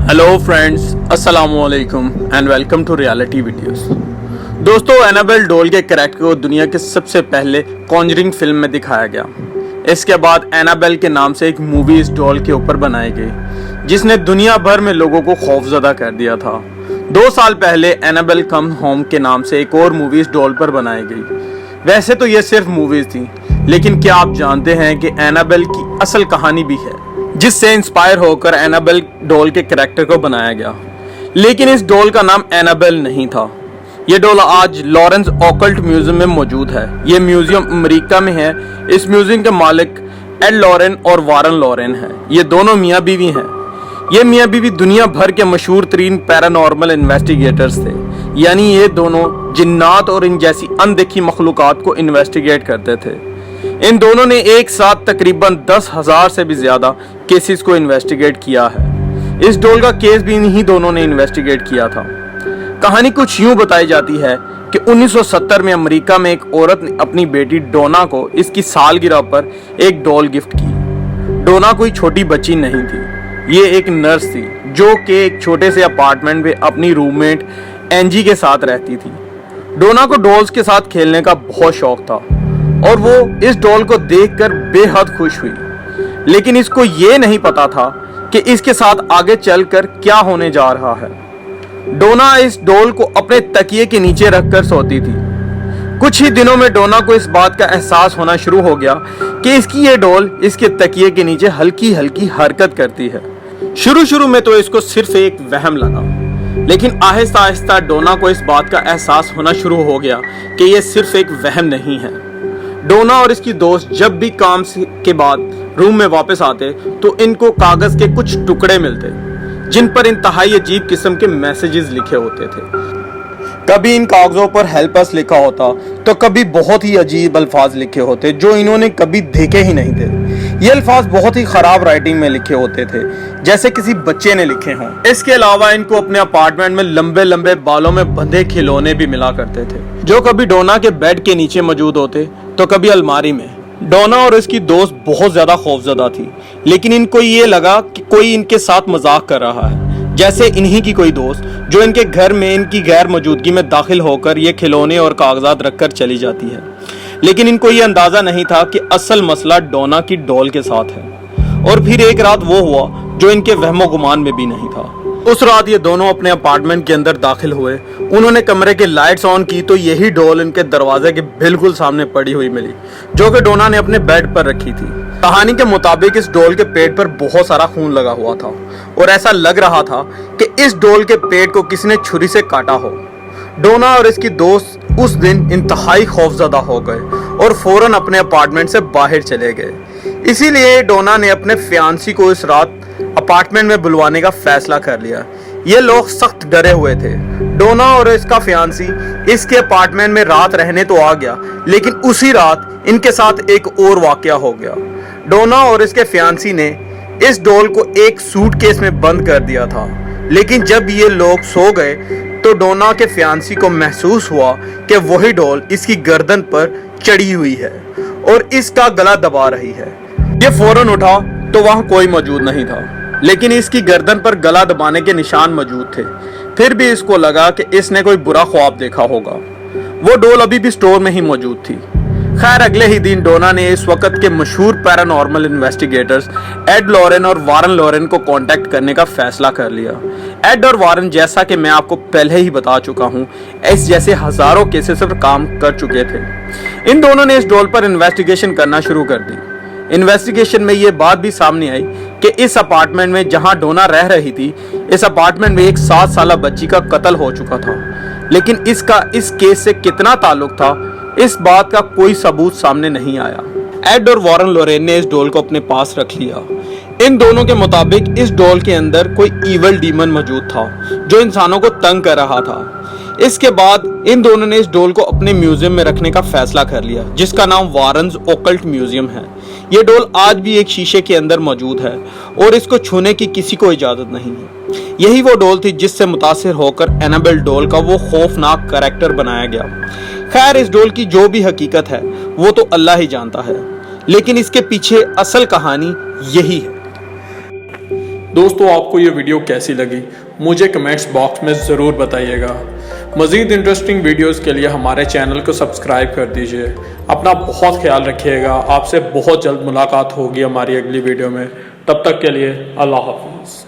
Hello friends, अस्सलाम वालेकुम and welcome to reality videos. दोस्तों, एनाबेल डॉल के कैरेक्टर को दुनिया के सबसे पहले कॉन्जरिंग फिल्म में दिखाया गया। इसके बाद एनाबेल के नाम से एक मूवी इस डॉल के ऊपर बनाई गई, जिसने दुनिया भर में लोगों को खौफजदा कर दिया था। 2 साल पहले एनाबेल कम होम के नाम से एक और मूवी इस डॉल पर बनाई गई। वैसे तो ये सिर्फ मूवीज थी, लेकिन क्या आप जानते हैं कि एनाबेल की असल कहानी भी है, जिससे इंस्पायर होकर एनाबेल डॉल के कैरेक्टर को बनाया गया। लेकिन इस डॉल का नाम एनाबेल नहीं था। ये डॉल आज लॉरेंस ऑकल्ट म्यूजियम में मौजूद है। ये म्यूजियम अमेरिका में है। इस म्यूजियम के मालिक एड लॉरेन और वारन लॉरेन हैं। ये दोनों मियाँ बीवी हैं। ये मियाँ बीवी दुनिया भर के मशहूर तरीन पैरानॉर्मल इन्वेस्टिगेटर्स थे, यानी ये दोनों जिन्नात और इन जैसी अनदेखी मखलूकात को इन्वेस्टिगेट करते थे। इन दोनों ने एक साथ तकरीबन 10,000 से भी ज्यादा केसेस को इन्वेस्टिगेट किया है। इस डॉल का केस भी इन्हीं दोनों ने इन्वेस्टिगेट किया था। कहानी कुछ यूं बताई जाती है कि 1970 में अमेरिका में एक औरत ने अपनी बेटी डोना को इसकी सालगिरह पर एक डॉल गिफ्ट की। डोना कोई छोटी बच्ची नहीं थी, ये एक नर्स थी जो कि एक छोटे से अपार्टमेंट में अपनी रूममेट एंजी के साथ रहती थी। डोना को डॉल्स के साथ खेलने का बहुत शौक था और वो इस डॉल को देखकर बेहद खुश हुई। लेकिन इसको ये नहीं पता था कि इसके साथ आगे चलकर क्या होने जा रहा है। डोना इस डॉल को अपने तकिए के नीचे रखकर सोती थी। कुछ ही दिनों में डोना को इस बात का एहसास होना शुरू हो गया कि इसकी ये डॉल इसके तकिए के नीचे हल्की हल्की हरकत करती है। शुरू में तो इसको सिर्फ एक वहम लगा, लेकिन आहिस्ता आहिस्ता डोना को इस बात का एहसास होना शुरू हो गया कि ये सिर्फ एक वहम नहीं है। डोना और इसकी दोस्त जब भी काम के बाद रूम में वापस आते तो इनको कागज के कुछ टुकड़े मिलते, जिन पर इंतहाई अजीब किस्म के मैसेजेस लिखे होते थे। कभी इन कागजों पर हेल्प अस लिखा होता तो कभी बहुत ही अजीब अल्फाज लिखे होते जो इन्होंने कभी देखे ही नहीं थे। ये अल्फाज बहुत ही खराब राइटिंग में लिखे होते थे, जैसे किसी बच्चे ने लिखे हों। इसके अलावा इनको अपने अपार्टमेंट में लंबे लंबे बालों में बंधे खिलौने भी मिला करते थे, जो कभी डोना के बेड के नीचे मौजूद होते तो कभी अलमारी में। डोना और इसकी दोस्त बहुत ज्यादा खौफजदा थी, लेकिन इनको ये लगा कि कोई इनके साथ मजाक कर रहा है, जैसे इन्हीं की कोई दोस्त जो इनके घर में इनकी गैर मौजूदगी में दाखिल होकर ये खिलौने और कागजात रखकर चली जाती है। लेकिन इनको ये अंदाजा नहीं था कि असल मसला डोना की डॉल के साथ है। और फिर एक रात वो हुआ जो इनके वहमो गुमान में भी नहीं था। उस रात ये दोनों अपने अपार्टमेंट के अंदर दाखिल हुए। उन्होंने कमरे के लाइट्स ऑन की तो यही डॉल इनके दरवाजे के बिल्कुल सामने पड़ी हुई मिली, जो कि डोना ने अपने बेड पर रखी थी। कहानी के मुताबिक इस डॉल के पेट पर बहुत सारा खून लगा हुआ था और ऐसा लग रहा था कि इस डॉल के पेट को किसी ने छुरी से काटा हो। डोना और इसकी दोस्त उस दिन इंतहाई खौफजदा हो गए और फौरन अपने अपार्टमेंट से बाहर चले गए। इसीलिए डोना ने अपने फियांसी को इस रात अपार्टमेंट में बुलवाने का फैसला कर लिया। ये लोग सख्त डरे हुए थे। डोना और इसका फियांसी इसके अपार्टमेंट में रात रहने तो आ गया, लेकिन उसी रात इनके साथ एक और वाकया हो गया। डोना और इसके फियांसी ने इस डॉल को एक सूटकेस में बंद कर दिया था, लेकिन जब ये लोग सो गए तो डोना के फियांसी को महसूस हुआ कि वही डॉल इसकी गर्दन पर चढ़ी हुई है और इसका गला दबा रही है। ये फौरन उठा तो वहां कोई मौजूद नहीं था, लेकिन इसकी गर्दन पर गला दबाने के निशान मौजूद थे। फिर भी इसको लगा कि इसने कोई बुरा ख्वाब देखा होगा। वो डॉल अभी भी स्टोर में ही मौजूद थी। खैर, अगले ही दिन डोना ने इस वक्त के मशहूर पैरानॉर्मल इन्वेस्टिगेटर्स एड लॉरेन और वारन लॉरेन को कांटेक्ट करने का फैसला कर लिया। एड और वारन, जैसा कि मैं आपको पहले ही बता चुका हूँ, इस जैसे हजारों केसेस पर काम कर चुके थे। इन दोनों ने इस डॉल पर इन्वेस्टिगेशन करना शुरू कर दी। इन्वेस्टिगेशन में ये बात भी सामने आई कि इस अपार्टमेंट में जहां डोना रह रही थी, इस अपार्टमेंट में एक 7 साल बच्ची का कत्ल हो चुका था। लेकिन इसका इस केस से कितना ताल्लुक था, इस बात का कोई सबूत सामने नहीं आया। एड और वारन लॉरेन ने इस डॉल को अपने पास रख लिया। इन दोनों के मुताबिक इस डॉल के अंदर कोई ईवल डीमन मौजूद था जो इंसानों को तंग कर रहा था। इसके बाद इन दोनों ने इस डॉल को अपने म्यूजियम में रखने का फैसला कर लिया, जिसका नाम वारन्स ऑकल्ट म्यूजियम है। ये डॉल आज भी एक शीशे के अंदर मौजूद है और इसको छूने की किसी को इजाजत नहीं है। यही वो डॉल थी जिससे मुतासिर होकर एनाबेल डॉल का वो खौफनाक कैरेक्टर बनाया गया। खैर, इस डॉल की जो भी हकीकत है वो तो अल्लाह ही जानता है, लेकिन इसके पीछे असल कहानी यही है। دوستو آپ کو یہ ویڈیو کیسی لگی مجھے کمنٹس باکس میں ضرور بتائیے گا۔ مزید انٹرسٹنگ ویڈیوز کے لیے ہمارے چینل کو سبسکرائب کر دیجئے۔ اپنا بہت خیال رکھیے گا، آپ سے بہت جلد ملاقات ہوگی ہماری اگلی ویڈیو میں۔ تب تک کے لیے اللہ حافظ۔